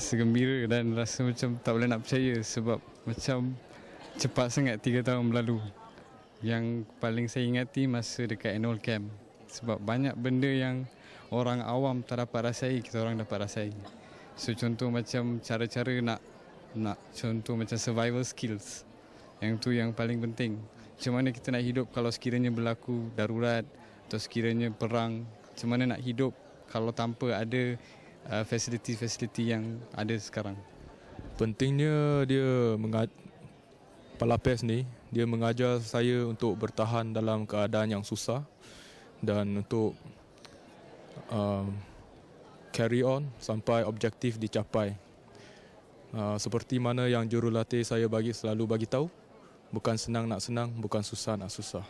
rasa gembira dan rasa macam tak boleh nak percaya sebab macam cepat sangat 3 tahun berlalu. Yang paling saya ingati masa dekat annual camp sebab banyak benda yang orang awam tak dapat rasai, kita orang dapat rasai. So contoh macam cara-cara nak contoh macam survival skills. Yang tu yang paling penting. Macam mana kita nak hidup kalau sekiranya berlaku darurat atau sekiranya perang. Macam mana nak hidup kalau tanpa ada fasiliti-fasiliti yang ada sekarang. Pentingnya Palapes ni, dia mengajar saya untuk bertahan dalam keadaan yang susah dan untuk carry on sampai objektif dicapai. Seperti mana yang jurulatih saya selalu bagi tahu, bukan senang nak senang, bukan susah nak susah.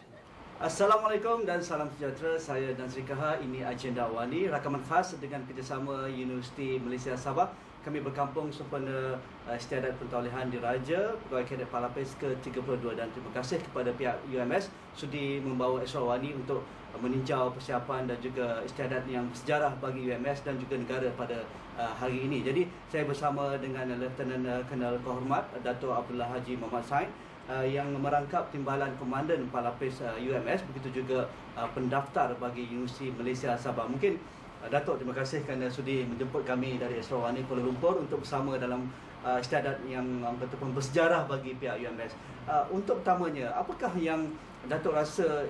Assalamualaikum dan salam sejahtera. Saya dan Sri Kaha. Ini Agenda Wani, rakaman khas dengan kerjasama Universiti Malaysia Sabah. Kami berkampung sempena Istiadat Pentaulihan Diraja Pegawai Kadet Palapes ke-32 dan terima kasih kepada pihak UMS sudi membawa Eswar Wani untuk meninjau persiapan dan juga istiadat yang bersejarah bagi UMS dan juga negara pada hari ini. Jadi saya bersama dengan Lieutenant Colonel Kehormat Dato' Abdullah Haji Muhammad Sain yang merangkap timbalan komandan Palapes UMS, begitu juga pendaftar bagi Universiti Malaysia Sabah. Mungkin Datuk, terima kasih kerana sudi menjemput kami dari Eswar Wani Kuala Lumpur untuk bersama dalam istiadat yang betul-betul bersejarah bagi pihak UMS. Untuk pertamanya, apakah yang Datuk rasa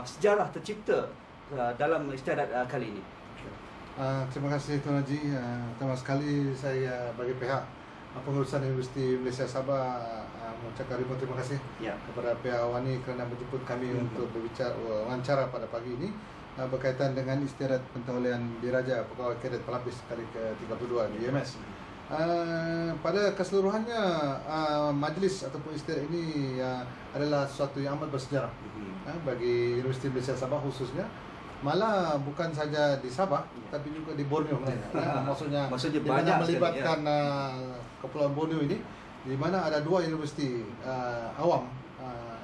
sejarah tercipta dalam istiadat kali ini? Terima kasih Tuan Haji. Pertama sekali saya bagi pihak pengurusan Universiti Malaysia Sabah mengucapkan ribuan terima kasih kepada pihak Wani kerana menjemput kami untuk berbicara wawancara pada pagi ini berkaitan dengan Istiadat Pentaulihan Diraja Pegawai Kadet Palapes kali ke-32 di UMS. Pada keseluruhannya majlis ataupun istiadat ini adalah sesuatu yang amat bersejarah bagi Universiti Malaysia Sabah khususnya. Malah bukan saja di Sabah tapi juga di Borneo. Maksudnya di mana melibatkan Kepulauan Borneo ini, di mana ada dua universiti awam,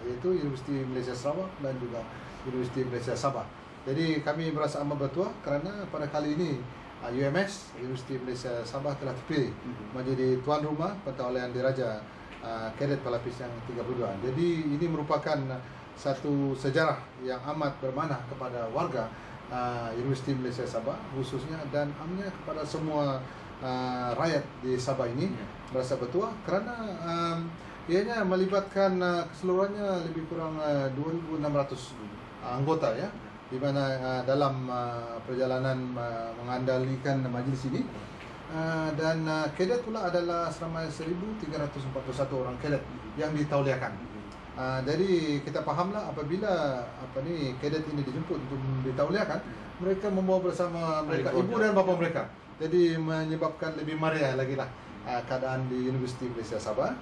iaitu Universiti Malaysia Sarawak dan juga Universiti Malaysia Sabah. Jadi kami merasa amat bertuah kerana pada kali ini UMS, Universiti Malaysia Sabah telah terpilih menjadi tuan rumah Pentaulihan Diraja Kadet Palapes yang 32. Jadi ini merupakan satu sejarah yang amat bermakna kepada warga Universiti Malaysia Sabah khususnya dan amnya kepada semua rakyat di Sabah ini. Merasa bertuah kerana ianya melibatkan keseluruhannya lebih kurang 2,600 anggota ya, di mana dalam perjalanan mengandalkan majlis ini dan kadet pula adalah seramai 1,341 orang kadet yang ditauliakan. Jadi kita fahamlah apabila kadet ini dijemput untuk ditauliakan, mereka membawa bersama mereka ibu dan bapa mereka. Jadi menyebabkan lebih meriah lagi lah keadaan di Universiti Malaysia Sabah.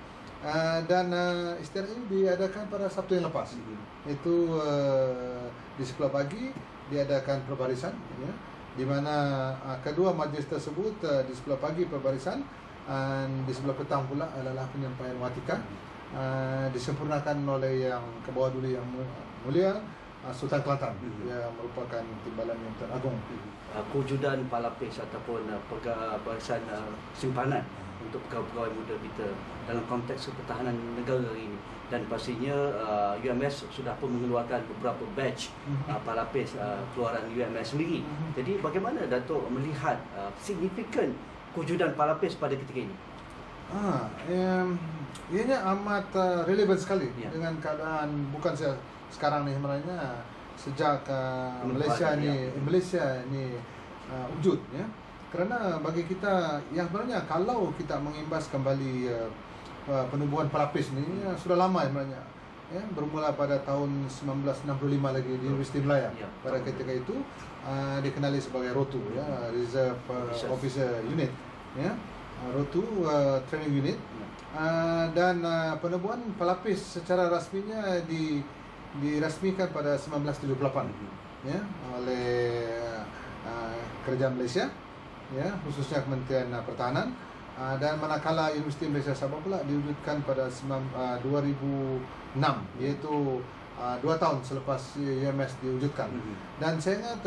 Dan istiadat ini diadakan pada Sabtu yang lepas. Itu di sebelah pagi diadakan perbarisan ya, di mana kedua majlis tersebut di sebelah pagi perbarisan dan di sebelah petang pula adalah penyampaian watika disempurnakan oleh yang ke bawah dulu yang mulia Sultan Kelantan yang merupakan timbalan yang teragung. Kewujudan Palapes ataupun barisan simpanan untuk pegawai-pegawai muda kita dalam konteks pertahanan negara ini, dan pastinya UMS sudah pun mengeluarkan beberapa batch Palapes keluaran UMS sendiri. Jadi bagaimana Datuk melihat signifikan kewujudan Palapes pada ketika ini? Ianya amat relevan sekali dengan keadaan bukan sekarang ni, sebenarnya sejak Malaysia ni wujud ya. Kerana bagi kita yang sebenarnya kalau kita mengimbas kembali penubuhan Palapes ni sudah lama sebenarnya ya, bermula pada tahun 1965 lagi di Universiti Melaya. Pada ketika itu dikenali sebagai ROTU ya, Reserve Officer Unit ya, ROTU Training Unit. Dan penubuhan Palapes secara rasminya dirasmikan pada 1978 ya oleh Kerajaan Malaysia ya, khususnya Kementerian Pertahanan, dan manakala Universiti Malaysia Sabah pula diwujudkan pada 2006, iaitu 2 tahun selepas UMS diwujudkan. Dan saya ingat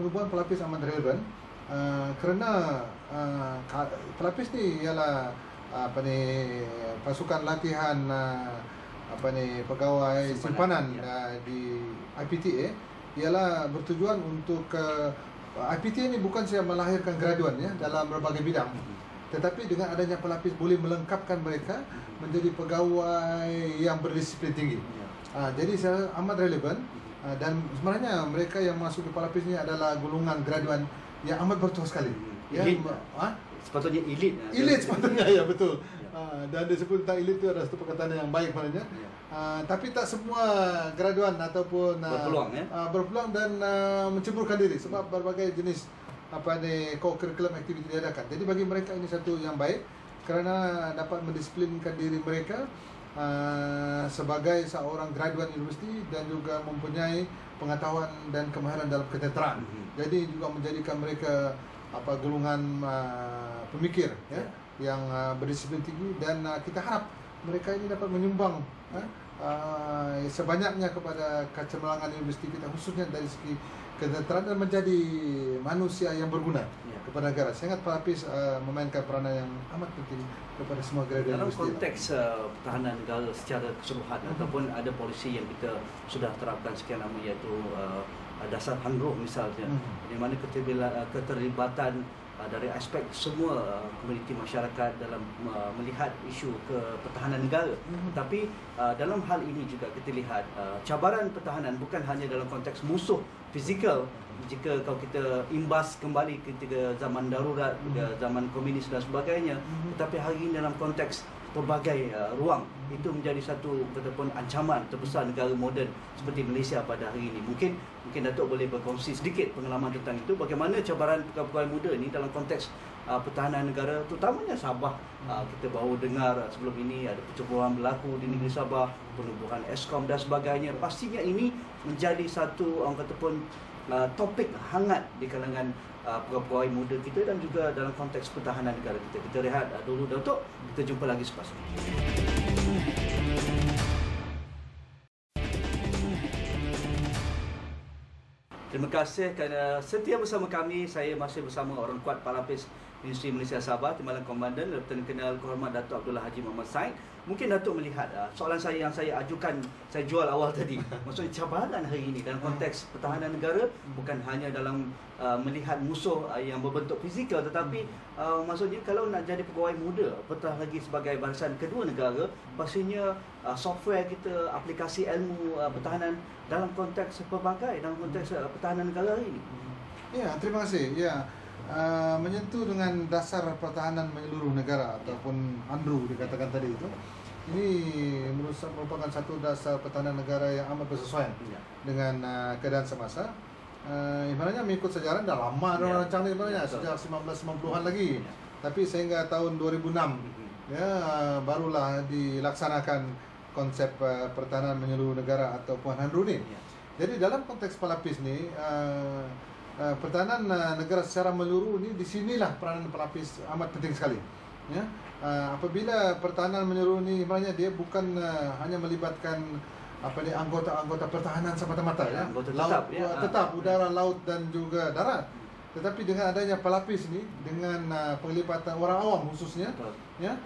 penubuhan Palapes amat relevan Kerana pelapis ni ialah pasukan latihan pegawai simpanan di IPTA, ialah bertujuan untuk IPTA ni bukan saja melahirkan graduan ya dalam berbagai bidang, tetapi dengan adanya pelapis boleh melengkapkan mereka menjadi pegawai yang berdisiplin tinggi. Jadi saya amat relevan, dan sebenarnya mereka yang masuk ke pelapis ni adalah golongan graduan yang amat bertuah sekali. Elit. Sepatutnya elit. Elit sepatutnya, ya betul. Dan disebut tentang elit itu adalah satu perkataan yang baik sebenarnya. Tapi tak semua graduan ataupun berpeluang dan menceburkan diri sebab berbagai jenis co-curriculum activity diadakan. Jadi bagi mereka ini satu yang baik kerana dapat mendisiplinkan diri mereka sebagai seorang graduan universiti dan juga mempunyai pengetahuan dan kemahiran dalam ketenteraan. Jadi juga menjadikan mereka golongan pemikir ya yang berdisiplin tinggi, dan kita harap mereka ini dapat menyumbang sebanyaknya kepada kecemerlangan universiti kita, khususnya dari segi ketenteraan, dan menjadi manusia yang berguna kepada negara. Saya ingat pelapis memainkan peranan yang amat penting kepada semua graduan dalam universiti. Dalam konteks pertahanan negara secara keseluruhan, ataupun ada polisi yang kita sudah terapkan sekian lama, iaitu dasar Hangruh misalnya, di mana keterlibatan dari aspek semua komuniti masyarakat dalam melihat isu pertahanan negara. Tapi dalam hal ini juga kita lihat cabaran pertahanan bukan hanya dalam konteks musuh fizikal, jika kalau kita imbas kembali ketika zaman darurat, zaman komunis dan sebagainya, tetapi hari ini dalam konteks pelbagai ruang, itu menjadi satu ataupun ancaman terbesar negara moden seperti Malaysia pada hari ini. Mungkin Datuk boleh berkongsi sedikit pengalaman tentang itu, bagaimana cabaran pegawai muda ini dalam konteks pertahanan negara, terutamanya Sabah. Kita baru dengar sebelum ini ada percubaan berlaku di negeri Sabah, penubuhan Eskom dan sebagainya. Pastinya ini menjadi satu orang kata pun topik hangat di kalangan pegawai muda kita dan juga dalam konteks pertahanan negara kita. Kita rehat dulu Datuk, kita jumpa lagi selepas ini. Terima kasih kerana setia bersama kami. Saya masih bersama orang kuat pelapis Universiti Malaysia Sabah, Timbalan Komandan Lieutenant Colonel Kehormat Datuk Abdullah Haji Muhammad Said. Mungkin Datuk melihat soalan saya yang saya ajukan, saya jual awal tadi, maksudnya cabaran hari ini dalam konteks pertahanan negara bukan hanya dalam melihat musuh yang berbentuk fizikal, tetapi maksudnya kalau nak jadi pegawai muda, apatah lagi sebagai barisan kedua negara, pastinya software kita, aplikasi ilmu pertahanan dalam konteks pelbagai, dalam konteks pertahanan negara hari ini. Ya, terima kasih. Ya, menyentuh dengan dasar pertahanan menyeluruh negara ataupun ANDRU dikatakan tadi itu, ini merupakan satu dasar pertahanan negara yang amat bersesuaian dengan keadaan semasa. Ibaratnya mengikut sejarah dah lama rancang ni sebenarnya, sejak 1990-an lagi. Tapi sehingga tahun 2006 ya barulah dilaksanakan konsep pertahanan menyeluruh negara ataupun ANDRU ni. Jadi dalam konteks pelapis ni, pertahanan negara secara menyeluruh ni, di sinilah peranan pelapis amat penting sekali. Ya, apabila pertahanan menyeluruh ni, sebenarnya dia bukan hanya melibatkan anggota-anggota pertahanan semata-mata ya, laut tetap udara, laut dan juga darat. Tetapi dengan adanya pelapis ni, dengan penglibatan orang awam khususnya, ya,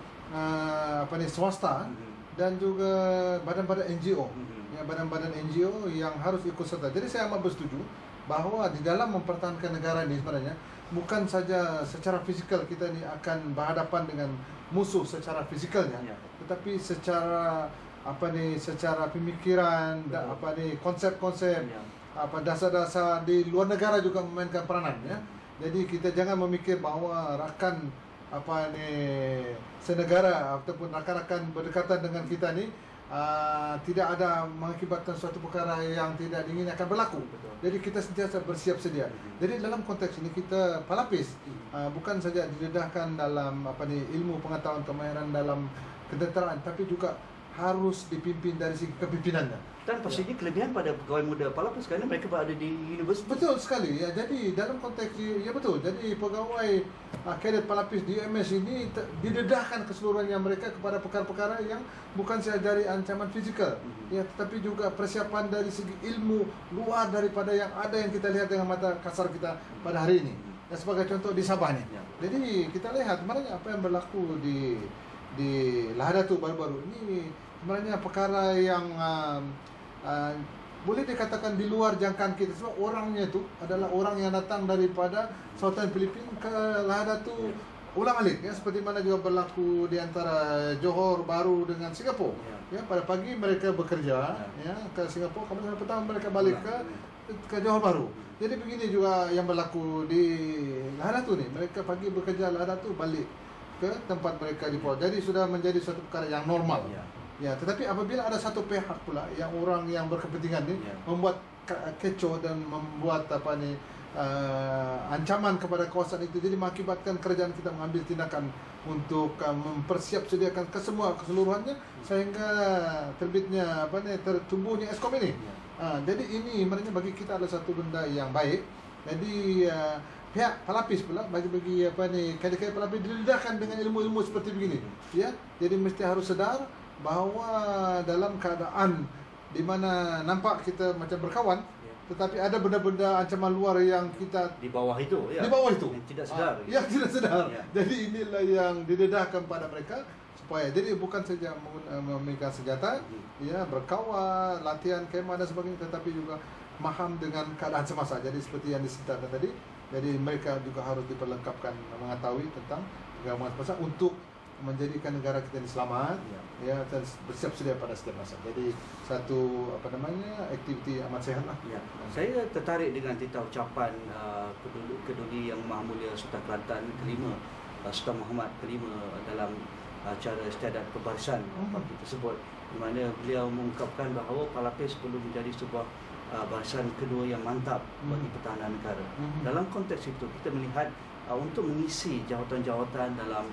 swasta dan juga badan-badan NGO, ya, badan-badan NGO yang harus ikut serta. Jadi saya amat bersetuju bahawa di dalam mempertahankan negara ini sebenarnya bukan saja secara fizikal kita ni akan berhadapan dengan musuh secara fizikalnya, tetapi secara secara pemikiran, konsep-konsep, dasar-dasar di luar negara juga memainkan peranan ya. Jadi kita jangan memikir bahawa rakan senegara ataupun rakan-rakan berdekatan dengan kita ni tidak ada mengakibatkan suatu perkara yang tidak diingin akan berlaku. Jadi kita sentiasa bersiap sedia. Jadi dalam konteks ini kita pelapis bukan saja didedahkan dalam ilmu pengetahuan kemahiran dalam ketenteraan, tapi juga harus dipimpin dari segi kepimpinannya. Dan pastinya kelebihan pada pegawai muda pelapis kerana mereka berada di universiti. Betul sekali. Ya, jadi dalam konteks ya betul. Jadi pegawai kadet pelapis di UMS ini didedahkan keseluruhannya mereka kepada perkara-perkara yang bukan saja dari ancaman fizikal, ya, tetapi juga persiapan dari segi ilmu luar daripada yang ada yang kita lihat dengan mata kasar kita pada hari ini. Dan sebagai contoh di Sabah ni. Jadi kita lihat sebenarnya apa yang berlaku di Lahadatul baru-baru ini sebenarnya perkara yang boleh dikatakan di luar jangkaan kita, sebab orangnya itu adalah orang yang datang daripada Selatan Filipina ke Lahadatul ulang-alik, ya, seperti mana juga berlaku di antara Johor Bahru dengan Singapura. Ya, pada pagi mereka bekerja ya ke Singapura, kemudian petang mereka balik ke Johor Bahru. Jadi begini juga yang berlaku di Lahadatul ni, mereka pagi bekerja Lahadatul balik ke tempat mereka di Pulau. Jadi sudah menjadi suatu perkara yang normal. Ya, tetapi apabila ada satu pihak pula yang orang yang berkepentingan ni membuat kecoh dan membuat ancaman kepada kawasan itu, jadi mengakibatkan kerajaan kita mengambil tindakan untuk mempersiap sediakan keseluruhannya sehingga terbitnya tertumbuhnya Eskom ini. Jadi ini sebenarnya bagi kita adalah satu benda yang baik. Jadi pihak pelapis pula bagi kaedah-kaedah pelapis didedahkan dengan ilmu-ilmu seperti begini. Ya, jadi mesti harus sedar bahawa dalam keadaan di mana nampak kita macam berkawan, tetapi ada benda-benda ancaman luar yang kita di bawah itu, di bawah itu yang tidak sedar. Tidak sedar. Jadi inilah yang didedahkan pada mereka supaya jadi bukan saja memegang senjata, ya, berkawan, latihan kemah dan sebagainya, tetapi juga faham dengan keadaan semasa. Jadi seperti yang disertakan tadi, jadi mereka juga harus diperlengkapkan mengetahui tentang keagamaan semasa untuk menjadikan negara kita ini selamat, ya, dan bersiap sedia pada setiap masa. Jadi satu aktiviti amat sehat lah. Ya. Saya tertarik dengan titah ucapan Keduli Yang Maha Mulia Sultan Kelantan kelima, Sultan Muhammad kelima dalam acara istiadat pembarisan parti tersebut, di mana beliau mengungkapkan bahawa Palapis perlu menjadi sebuah barisan kedua yang mantap bagi pertahanan negara. Dalam konteks itu kita melihat untuk mengisi jawatan-jawatan dalam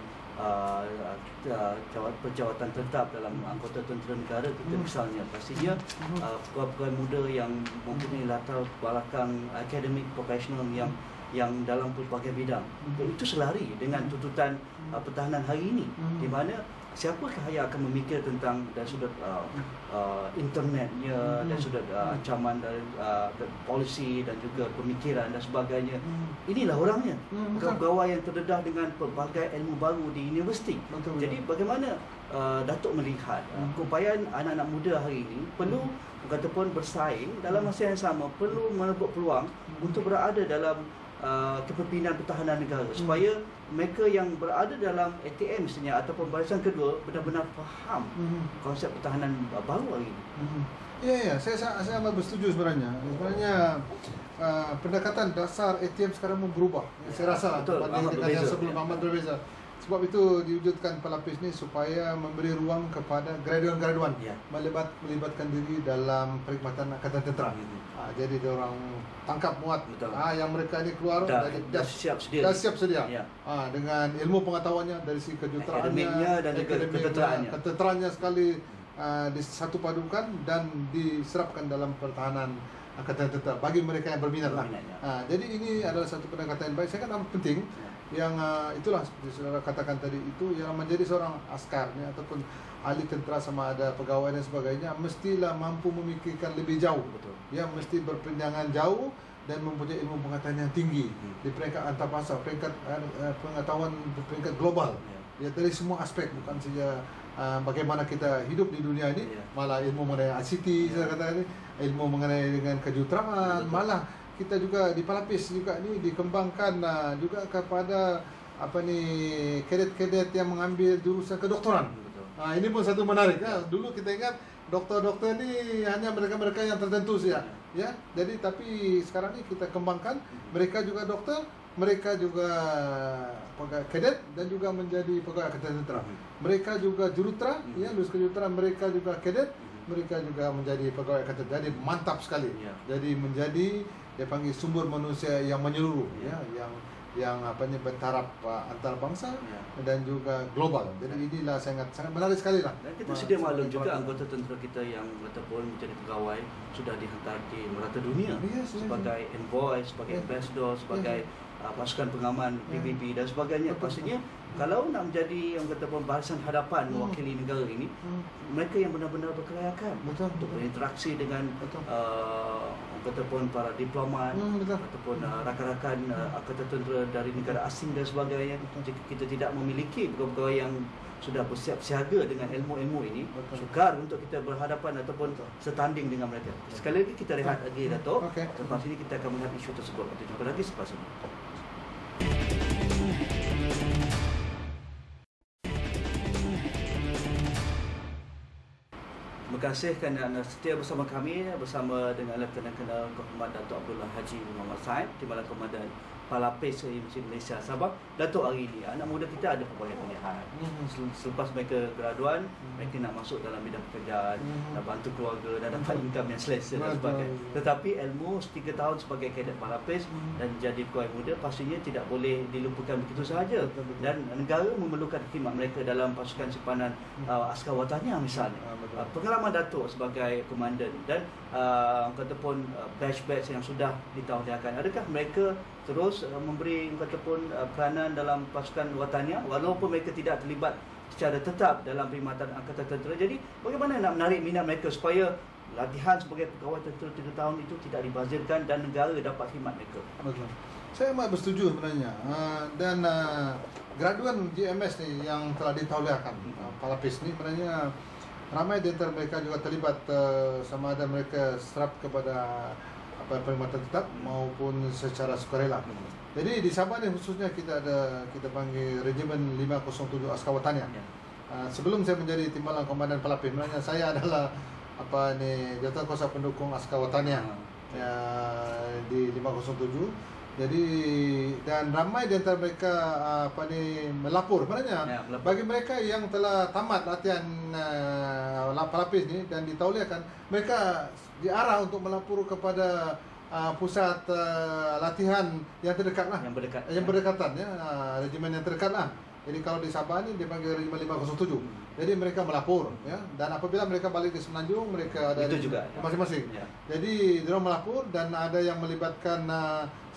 perjawatan tetap dalam anggota tentera negara kita, misalnya pastinya pegawai muda yang mempunyai latar belakang akademik profesional yang dalam pelbagai bidang, itu selari dengan tuntutan pertahanan hari ini, di mana siapakah yang akan memikir tentang dari sudut internetnya, dari sudut ancaman dari polisi dan juga pemikiran dan sebagainya. Inilah orangnya, pegawai yang terdedah dengan pelbagai ilmu baru di universiti. Jadi bagaimana Datuk melihat keupayaan anak-anak muda hari ini perlu ataupun bersaing dalam masa yang sama, perlu merebut peluang untuk berada dalam kepimpinan pertahanan negara, supaya mereka yang berada dalam ATM misalnya ataupun barisan kedua benar-benar faham konsep pertahanan baru hari ini. Ya, saya amat bersetuju sebenarnya. Pendekatan dasar ATM sekarang berubah. Saya rasa berbanding dengan yang sebelum amat berbeza. Sebab itu diwujudkan pelapis ni supaya memberi ruang kepada graduan-graduan melibatkan diri dalam perkhidmatan Angkatan Tentera. Jadi dia orang tangkap muat yang mereka ini keluar dah siap sedia dengan ilmu pengetahuannya dari segi kejuteraannya dan ketenteraannya sekali disatupadukan dan diserapkan dalam pertahanan Angkatan Tentera bagi mereka yang berminat lah. Jadi ini adalah satu pendekatan yang baik. Saya kan amat penting yang itulah seperti saudara katakan tadi, itu yang menjadi seorang askar ni, ataupun ahli tentera sama ada pegawai dan sebagainya, mestilah mampu memikirkan lebih jauh. Ya, mesti berpandangan jauh dan mempunyai ilmu pengetahuan yang tinggi di peringkat antarabangsa, peringkat pengetahuan peringkat global. Ya, dari semua aspek, bukan saja bagaimana kita hidup di dunia ini, malah ilmu mengenai ICT, saya kata ini, ilmu mengenai dengan kejuruteraan, malah kita juga di Palapis juga ni dikembangkan juga kepada kadet-kadet yang mengambil jurusan kedoktoran. Ini pun satu menarik. Dulu kita ingat doktor-doktor ni hanya mereka-mereka yang tertentu saja. Ya, jadi tapi sekarang ni kita kembangkan mereka juga doktor, mereka juga pegawai kadet dan juga menjadi pegawai Angkatan Tentera. Mereka juga jurutera, ya, lulus kejuruteraan, mereka juga kadet, mereka juga menjadi pegawai Angkatan Tentera. Jadi mantap sekali. Jadi menjadi dia panggil sumber manusia yang menyeluruh, yang bertaraf antarabangsa dan juga global. Jadi inilah sangat menarik sekali lah. Dan kita sedia maklum juga anggota tentera kita yang ataupun menjadi pegawai sudah dihantar di merata dunia sebagai envoy, sebagai ambassador, sebagai pasukan pengaman PBB dan sebagainya. Pastinya kalau nak menjadi yang kata barisan hadapan mewakili negara ini, mereka yang benar-benar berkelayakan untuk berinteraksi dengan ataupun para diplomat ataupun rakan-rakan angkatan tentera dari negara asing dan sebagainya. Jika kita tidak memiliki pegawai-pegawai yang sudah bersiap siaga dengan ilmu-ilmu ini, sukar untuk kita berhadapan ataupun setanding dengan mereka. Sekali lagi kita rehat lagi, Dato'. Lepas ini kita akan melihat isu tersebut. Kita jumpa lagi selepas ini. Terima kasih kerana setia bersama kami, bersama dengan Lieutenant Colonel Kehormat Dato' Abdullah Haji Muhammad Said, Timbalan Komandan Palapis Universiti Malaysia Sabah. Dato' hari ini anak muda kita ada pelbagai pilihan. Selepas mereka graduan, mereka nak masuk dalam bidang pekerjaan, nak bantu keluarga dan dapat income yang selesa dan sebagainya. Tetapi ilmu 3 tahun sebagai kadet Palapis dan jadi pegawai muda pastinya tidak boleh dilupakan begitu sahaja. Dan negara memerlukan khidmat mereka dalam pasukan simpanan askar wataniah misalnya. Pengalaman Dato' sebagai komandan dan kataupun batch-batch yang sudah ditauliahkan, adakah mereka terus memberi kataupun peranan dalam pasukan wataniah walaupun mereka tidak terlibat secara tetap dalam perkhidmatan angkatan tentera? Jadi bagaimana nak menarik minat mereka supaya latihan sebagai pegawai tentera 3 tahun itu tidak dibazirkan dan negara dapat khidmat mereka? Betul. Saya amat bersetuju sebenarnya. Dan graduan GMS ni yang telah ditauliahkan, Palapis ni sebenarnya ramai di antara mereka juga terlibat sama ada mereka serap kepada perkhidmatan tetap maupun secara sukarela. Jadi di Sabah ni khususnya kita panggil Regimen 507 Askar Wataniah. Sebelum saya menjadi Timbalan Komandan Palapis, sebenarnya saya adalah Jawatankuasa Pendukung Askar Wataniah di 507. Jadi dan ramai di antara mereka melapor sebenarnya. Bagi mereka yang telah tamat latihan Palapis ni dan ditauliahkan, mereka diarah untuk melapor kepada pusat latihan yang terdekat lah, yang berdekatan ya, regimen yang terdekat lah. Jadi kalau di Sabah ni dipanggil Regimen 507. Jadi mereka melapor ya, dan apabila mereka balik ke Semenanjung, mereka ada itu juga masing-masing. Jadi mereka melapor dan ada yang melibatkan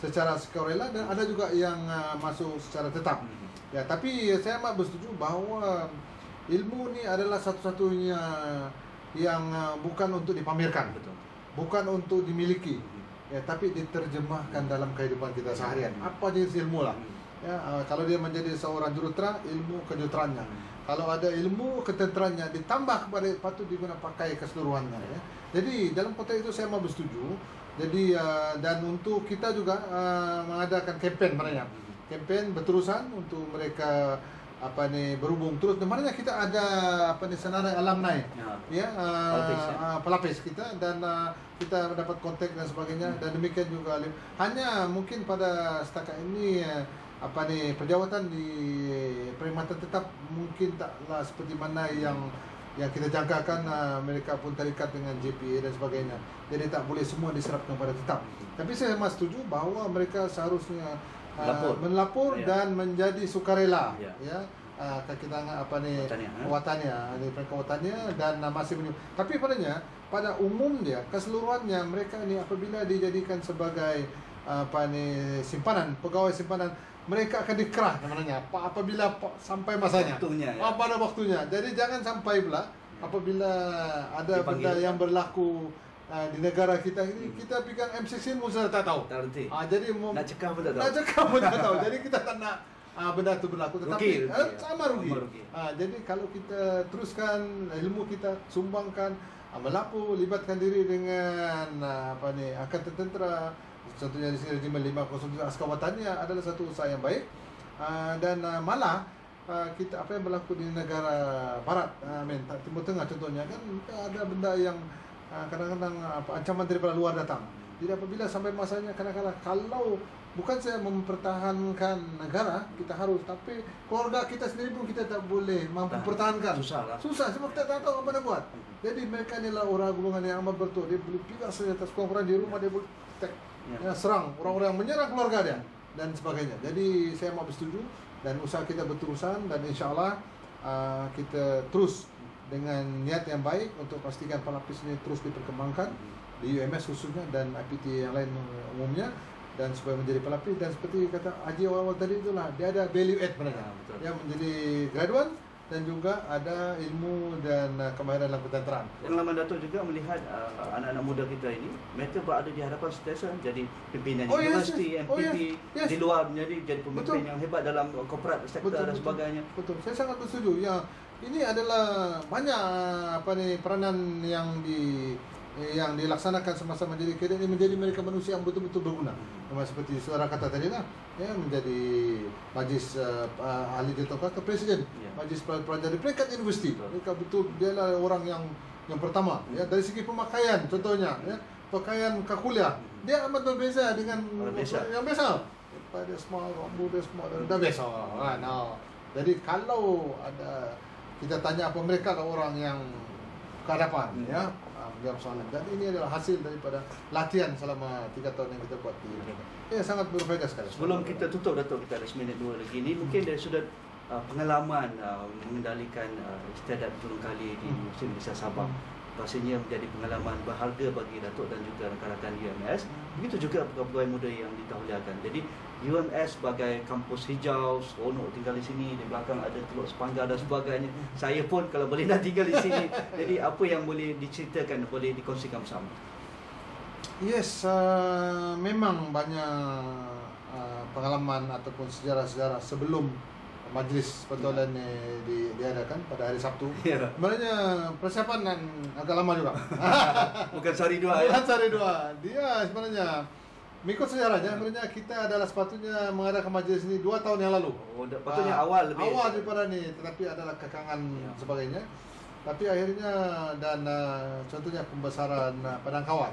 secara sukarela dan ada juga yang masuk secara tetap. Ya, tapi saya amat bersetuju bahawa ilmu ni adalah satu-satunya yang bukan untuk dipamerkan, bukan untuk dimiliki, ya, tapi diterjemahkan dalam kehidupan kita seharian. Apa jenis ilmu lah. Ya, kalau dia menjadi seorang jurutera, ilmu kejuruterannya. Kalau ada ilmu ketenterannya ditambah kepada patut digunakan pakai keseluruhannya. Ya. Jadi dalam konteks itu saya mau bersetuju. Jadi dan untuk kita juga mengadakan kempen sebenarnya. Kempen berterusan untuk mereka berhubung terus. Sebenarnya kita ada senarai alumni ya, pelapis kita dan kita mendapat kontak dan sebagainya dan demikian juga hanya mungkin pada setakat ini perjawatan di perkhidmatan tetap mungkin taklah seperti mana yang kita jangkakan. Mereka pun terikat dengan JPA dan sebagainya. Jadi tak boleh semua diserapkan pada tetap. Tapi saya memang setuju bahawa mereka seharusnya melapor dan menjadi sukarela. Ya. Kita wataniah dan masih menyuruh. Tapi pada umumnya keseluruhannya mereka ni apabila dijadikan sebagai simpanan, pegawai simpanan, mereka akan dikerah sebenarnya apabila sampai masanya, pada waktunya. Jadi jangan sampai pula apabila ada benda yang berlaku di negara kita ini, kita pegang M16 pun sudah tak tahu. Jadi nak cekah pun tak tahu. Jadi kita tak nak benda itu berlaku, tetapi sama rugi. Jadi kalau kita teruskan ilmu kita, sumbangkan, melapor, libatkan diri dengan angkatan tentera, contohnya di sini Regimen 507 Askar Wataniah adalah satu usaha yang baik. Dan malah kita apa yang berlaku di negara barat, Timur Tengah contohnya kan, ada benda yang kadang-kadang ancaman daripada luar datang. Jadi apabila sampai masanya, kadang-kadang kalau bukan saya mempertahankan negara, kita harus, tapi keluarga kita sendiri pun kita tak boleh mampu pertahankan. Susah sebab kita tak tahu apa nak buat. Jadi mereka inilah orang golongan yang amat betul. Dia boleh pegang senjata sekurang-kurang di rumah, dia boleh serang orang-orang yang menyerang keluarga dia dan sebagainya. Jadi saya mau bersetuju dan usaha kita berterusan dan insyaAllah kita terus dengan niat yang baik untuk pastikan pelapis ini terus diperkembangkan di UMS khususnya dan IPT yang lain umumnya, dan supaya menjadi pelapis. Dan seperti kata Haji awal-awal tadi itulah, dia ada value add sebenarnya. Dia menjadi graduan dan juga ada ilmu dan kemahiran dalam ketenteraan. Pengalaman Datuk juga melihat anak-anak muda kita ini, mereka berada di hadapan sentiasa jadi pimpinan universiti, MPP, di luar jadi pemimpin yang hebat dalam korporat sektor dan sebagainya. Betul. Saya sangat bersetuju. Ya, ini adalah banyak peranan yang dilaksanakan semasa menjadi kadet ini, menjadi mereka manusia yang betul-betul berguna. Seperti saudara kata tadi lah, ya, menjadi majlis ahli direktorat ke presiden, majlis pelajar di peringkat universiti. Mereka betul, dia lah orang yang pertama. Ya, dari segi pemakaian, contohnya, ya, pakaian ke kuliah, dia amat berbeza dengan yang biasa. Pada semua rambut dia semua dah biasa. Jadi kalau ada kita tanya apa, mereka lah orang yang ke hadapan, ya, menjawab soalan. Dan ini adalah hasil daripada latihan selama 3 tahun yang kita buat di ya, sangat berfaedah sekali. Sebelum kita tutup, Datuk, kita ada seminit 2 lagi ni, mungkin dari sudut pengalaman mengendalikan istiadat turun kali di Universiti Malaysia Sabah, pastinya menjadi pengalaman berharga bagi Datuk dan juga rakan-rakan UMS. Begitu juga pegawai muda yang ditauliakan. Jadi UMS sebagai kampus hijau, seronok tinggal di sini, di belakang ada Teluk Sepanggar dan sebagainya. Saya pun kalau boleh nak tinggal di sini. Jadi apa yang boleh diceritakan, boleh dikongsikan bersama? Yes, memang banyak pengalaman ataupun sejarah-sejarah sebelum majlis pertualan diadakan pada hari Sabtu. Sebenarnya persiapan agak lama juga. Bukan sehari dua. Bukan sehari dua. Dia sebenarnya mengikut sejarahnya, sebenarnya kita adalah sepatutnya mengadakan majlis ini 2 tahun yang lalu. Patutnya awal lebih. Awal daripada ni, tetapi adalah kekangan sebagainya. Tapi akhirnya dan contohnya pembesaran Padangkawan.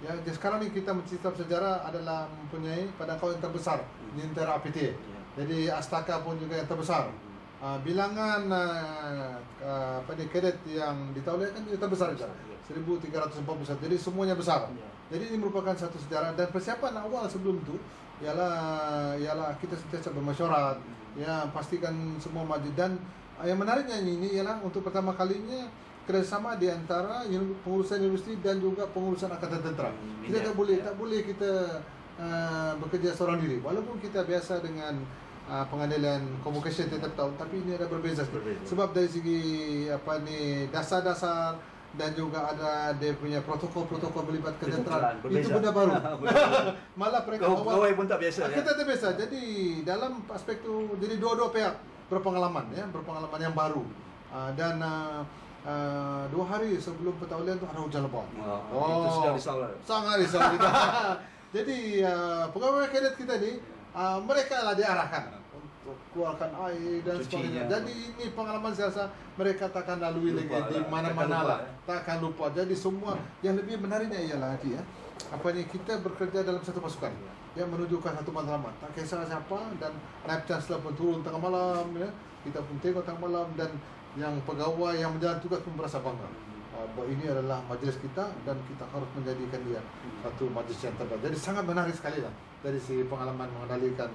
Ya, sekarang ni kita mencerita sejarah adalah mempunyai Padangkawan yang terbesar di antara APT. Jadi Astaka pun juga yang terbesar. Bilangan kadet yang ditauliakan juga terbesar juga. 1341. Jadi semuanya besar. Jadi ini merupakan satu sejarah, dan persiapan awal sebelum itu ialah kita sentiasa bermesyuarat, ya, pastikan semua maju. Dan yang menariknya ini ialah untuk pertama kalinya kerjasama di antara pengurusan universiti dan juga pengurusan Angkatan Tentera. Kita tak boleh kita bekerja seorang diri. Walaupun kita biasa dengan pengadilan convocation tiap tahun, tapi ini ada berbeza. Sebab dari segi dasar-dasar dan juga ada dia punya protokol melibatkan ketenteraan. Itu benda baru. Malah mereka awal pun tak biasa. Kita tak biasa. Jadi dalam aspek tu, jadi dua-dua pihak berpengalaman yang baru. Dan 2 hari sebelum pertaulian tu ada hujan lebat. Itu sudah risau lah. Sangat risau kita. Jadi pegawai kadet kita ni, mereka lah diarahkan untuk keluarkan air dan sebagainya. Jadi ini pengalaman saya rasa mereka takkan lalui lagi di mana-mana lah. Takkan lupa. Jadi semua yang lebih menariknya ialah kita bekerja dalam satu pasukan yang menunjukkan satu matlamat. Tak kisah siapa, dan naib chancellor pun turun tengah malam, ya. Kita pun tengok tengah malam, dan yang pegawai yang menjalankan tugas pun merasa bangga. Bahawa ini adalah majlis kita dan kita harus menjadikan dia satu majlis yang terbaik. Jadi sangat menarik sekali lah dari segi pengalaman mengendalikan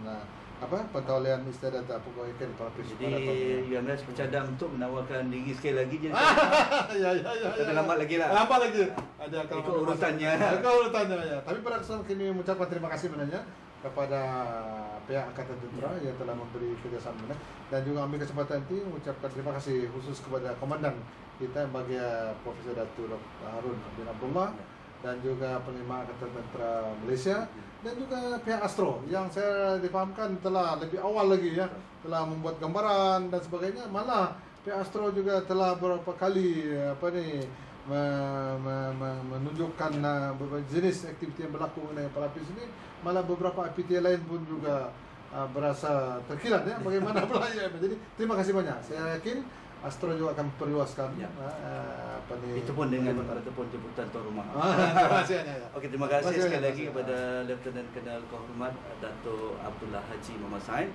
pentaulian istiadat pegawai kadet para presiden. Jadi UMS bercadang untuk menawarkan diri sekali lagi je. Ya. Ada lambat lagi lah. Lambat lagi. Ada ikut urutannya. Ya. Tapi pada kesempatan kini mengucapkan terima kasih sebenarnya kepada pihak Angkatan Tentera yang telah memberi kerjasama, dan juga ambil kesempatan ini mengucapkan terima kasih khusus kepada komandan kita yang bahagia Profesor Datuk Harun bin Abdullah, dan juga Panglima Angkatan Tentera Malaysia, dan juga pihak Astro yang saya difahamkan telah lebih awal lagi, ya, telah membuat gambaran dan sebagainya. Malah pihak Astro juga telah beberapa kali menunjukkan beberapa jenis aktiviti yang berlaku mengenai pelapis ini. Malah beberapa aktiviti lain pun juga berasa terkilat, ya, bagaimana pelajari. Jadi terima kasih banyak. Saya yakin Astro juga akan perluaskan itu pun dengan ataupun jemputan tuan rumah. Terima kasih. Okey, terima kasih sekali lagi kepada Lieutenant Colonel Kehormat Dato' Abdullah Haji Muhammad Sain,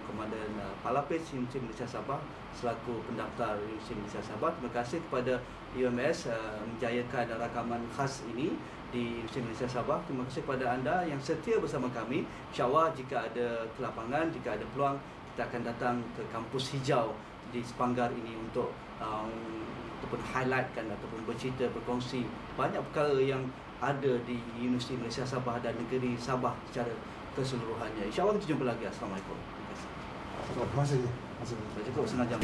Komandan Palapis Universiti Malaysia Sabah, selaku pendaftar Universiti Malaysia Sabah. Terima kasih kepada UMS menjayakan rakaman khas ini di Universiti Malaysia Sabah. Terima kasih kepada anda yang setia bersama kami. InsyaAllah jika ada kelapangan, jika ada peluang, kita akan datang ke kampus hijau di Sepanggar ini untuk ataupun highlightkan ataupun bercerita, berkongsi banyak perkara yang ada di Universiti Malaysia Sabah dan negeri Sabah secara keseluruhannya. InsyaAllah kita jumpa lagi. Assalamualaikum. Terima kasih. Cukup setengah jam.